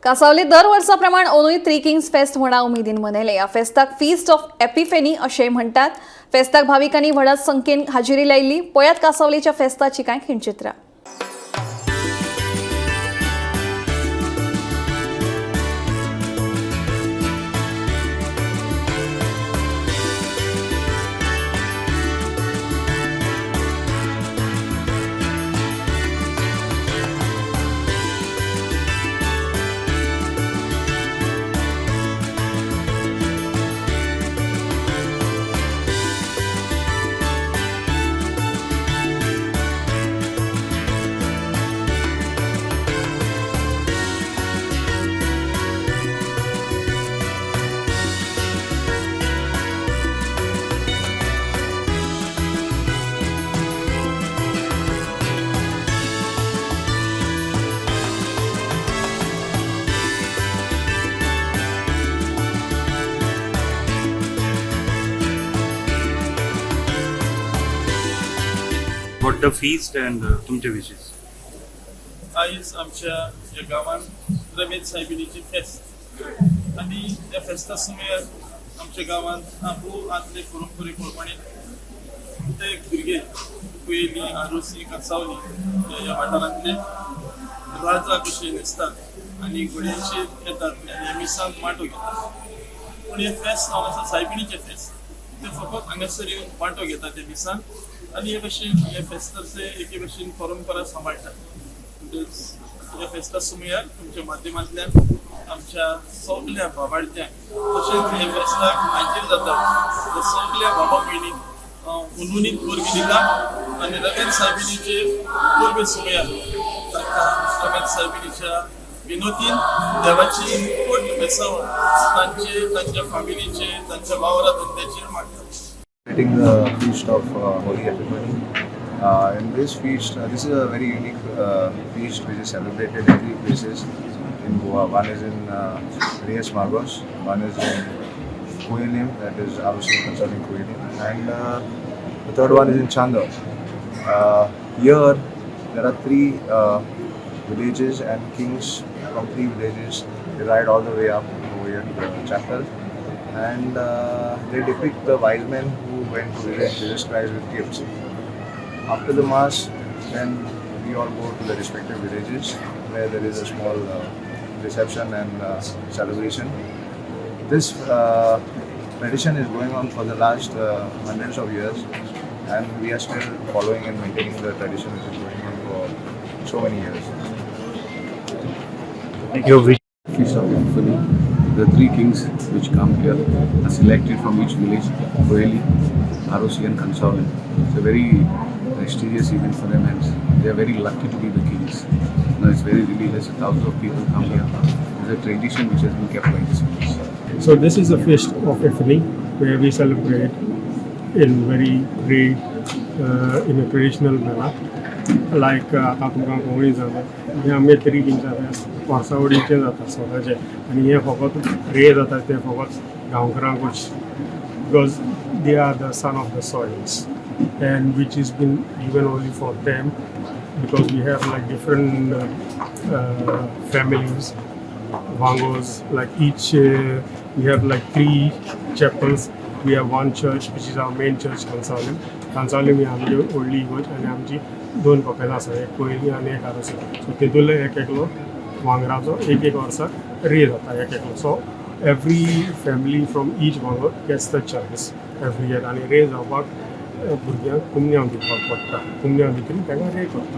कासावली दर वर्साप्रमाण ओनूय three Kings fest म्हणा उमेदीन मनयले. ह्या फेस्ताक फीस्ट ऑफ एपिफेनी अशेंय म्हणटात. फेस्ताक भाविकांनी व्हड संख्येन हाजिरी लायिल्ली. पळयात कासावलीच्या फेस्ताची कांय खिणचित्रां. What the feast and तुमचे विशेष. आयज आमच्या या गांवांत रमेश साहेबिनीची फेस्त आनी त्या फेस्ता सुमार आमच्या गांवांत खूब आदले परंपरे प्रमाणे ते भुरगे पयली आरोसी कासावली ह्या वाठारांतले राजा कशे न्हेसतात आनी घोड्यांचेर येतात आनी मिसांत माटो घेतात. पूण हे फेस्त हांव आसा सायबिणीचें फेस्त ते फकत हांगासर येवन माटो घेतात ते मिसांत आनी हे भशेन हे फेस्ताचे एके भशेन परंपरा सांबाळटात. ह्या फेस्ता सुमार तुमच्या माध्यमांतल्यान आमच्या सगळ्या भावार्थ्यांक तशेंच हे फेस्ताक हाजीर जातात त्या सगळ्या भावा भयणींक उनुनीत परबी दिता आनी रमेश साहेबिनीचे परबे सुमार तांकां रमेश साहेबिनीच्या विनोदीन देवाची कोट बेसावण तांच्या फॅमिलीचे तांच्या वावरा धंद्याचेर मागतात. Celebrating the feast of Holy Epiphany. In this feast, this is a very unique feast which is celebrated in 3 places in Goa. One is in Reyes Magos, one is in Kuilim, that is Arusi concerning Kuilim, and the third one is in Chandar. Here there are 3 villages and kings from 3 villages. They ride all the way up over here to the chapel. And they depict the wise men who went to visit Jesus Christ with gifts. After the Mass, then we all go to the respective villages where there is a small reception and celebration. This tradition is going on for the last hundreds of years, and we are still following and maintaining the tradition which is going on for so many years. Your Feast of Epiphany. The 3 kings which come here are selected from each village, Koeli, Arosi and Kansauli. It's a very prestigious event for them and they are very lucky to be the kings. Now it's very religious, thousands of people come here. It's a tradition which has been kept by this place. So this is a feast of Epiphany where we celebrate in very great, in a traditional manner. Like आता तुमकां कोंकणी जाता हे आमी 3 Kings वर्सावडीचे जाता स्वताचे आनी हे फकत रे जाता ते फकत गांवकारांकूच because they are the son of the soils and which is been given only for them because we have like different families, Vangos, like each we have like 3 chapels. We have one church which is our main church, Kansauli. Kansauli मी आमची व्हडली इगोर्ज आनी आमची 2 पकयलां आसा, एक कोयली आनी एक आरोसी. सो तेतूंतलो एक एकलो वांगराचो एक वर्साक रे जाता एक एकलो. So every family from each वांगड gets the chance every year आनी रे जावपाक भुरग्यांक कुमन्यांव दिवपाक पडटा. कुमन्यांव दितली तांकां रे करता.